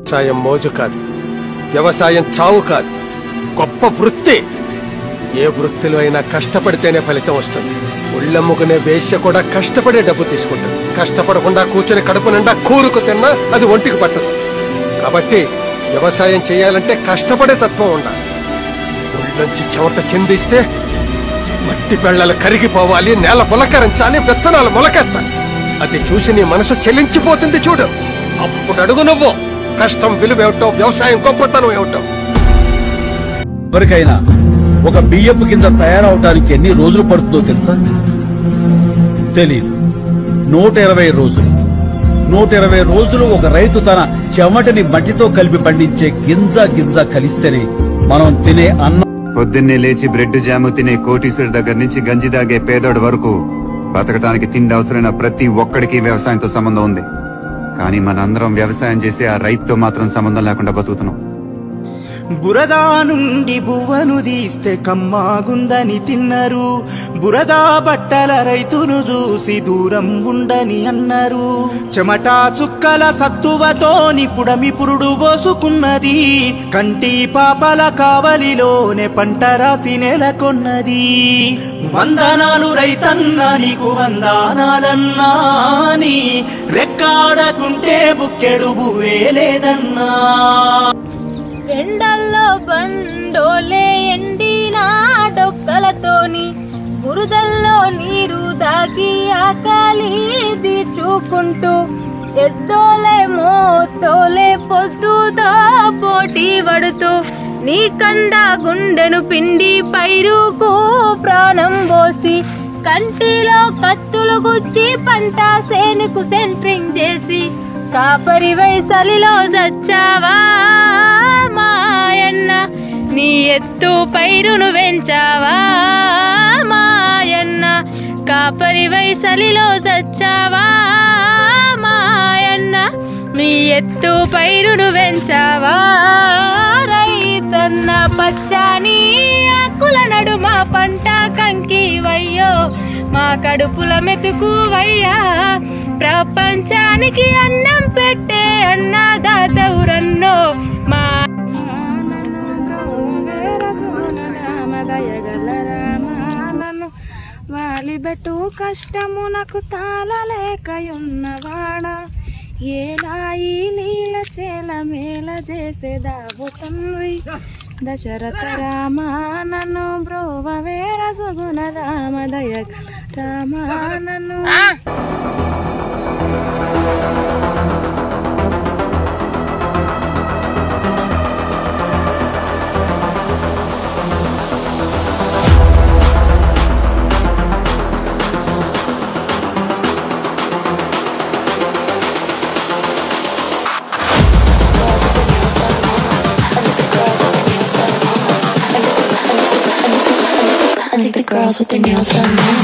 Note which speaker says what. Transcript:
Speaker 1: వ్యవసాయం మోజు కాదు, వ్యవసాయం చావు కాదు, గొప్ప వృత్తి. ఏ వృత్తిలో అయినా కష్టపడితేనే ఫలితం వస్తుంది. ఉళ్ళమ్ముకునే వేశ్య కూడా కష్టపడే డబ్బు తీసుకుంటుంది. కష్టపడకుండా కూర్చొని కడుపు నిండా కూరుకు తిన్నా అది ఒంటికి పట్టదు. కాబట్టి వ్యవసాయం చేయాలంటే కష్టపడే తత్వం ఉండాలి. ఒళ్ళొంచి చెమట చిందిస్తే మట్టి పెళ్లలు కరిగిపోవాలి, నేల పులకరించాలి, విత్తనాలు మొలకెత్తాలి. అది చూసి నీ మనసు చెల్లించిపోతుంది చూడు. అప్పుడు అడుగు నువ్వు కష్టం విలువేమిటో, వ్యవసాయం గొప్పతనం ఏమిటో.
Speaker 2: ఎవరికైనా ఒక బియ్యపు కింద తయారవడానికి ఎన్ని రోజులు పడుతుందో తెలుసా? తెలీదు. 120 రోజులు. 120 రోజులు ఒక రైతు తన చెమటని మట్టితో కలిపి పండించే గింజ కలిస్తేనే మనం తినే అన్నం.
Speaker 3: పొద్దున్నే లేచి బ్రెడ్ జాము తినే కోటీశ్వరుడి దగ్గర నుంచి గంజి దాగే పేదోడి వరకు బతకడానికి తిండి అవసరమైన ప్రతి ఒక్కడికి వ్యవసాయంతో సంబంధం ఉంది. కానీ మనందరం వ్యవసాయం చేసి ఆ రైతుతో మాత్రం సంబంధం లేకుండా బతుకుతున్నాం.
Speaker 4: బురదా నుండి బువ్వను తీస్తే కమ్మాగుందని తిన్నారు. బురదా బట్టల రైతును చూసి దూరం ఉండని అన్నారు. చెమటా చుక్కల సత్తువతోని పుడమి పురుడు పోసుకున్నది. కంటి పాపల కావలిలోనే పంట రాసి నెలకొన్నది. వందనాలు రైతన్నా, నీకు వందనాలన్నా, నీ రెక్కాడకుంటే బుక్కెడు బువ్వే లేదన్నా.
Speaker 5: ఎండల్లో బండోలే ఎండిన డొక్కలతోని, బురదల్లో నీరు దాగి ఆకలి తీర్చుకుంటూ, ఎద్దోలే మోతోలే పొద్దుదా పోటీ పడుతూ, నీ కండ గుండెను పిండి పైరుకు ప్రాణం పోసి, కంటిలో కత్తులు గుచ్చి పంట సేనుకు సెంట్రింగ్ చేసి, కాపరి వైసలిలో చచ్చావా మాయన్న, నీ ఎత్తు పైరును పెంచావా మాయన్న, కాపరి వైసలిలో చచ్చావా మాయన్న, నీ ఎత్తు పైరును పెంచావా. రైతన్న పచ్చాని ఆకుల నడుమ పంట కంకి వయ్యో, మా కడుపుల మెతుకు వయ్యా. ప్రపంచానికి అన్నం పెట్టే అన్నదాతవురన్నో మా వాలిబెట్టు కష్టమునకు తాళలేకయున్నవాడా, ఏలాయి నీల చేల మేల చేసేదాబుతన్వి. దశరథ రామ నన్ను బ్రోవవే రసగుణ రామ దయ రామ నన్ను.
Speaker 6: I think the girls with their nails done now.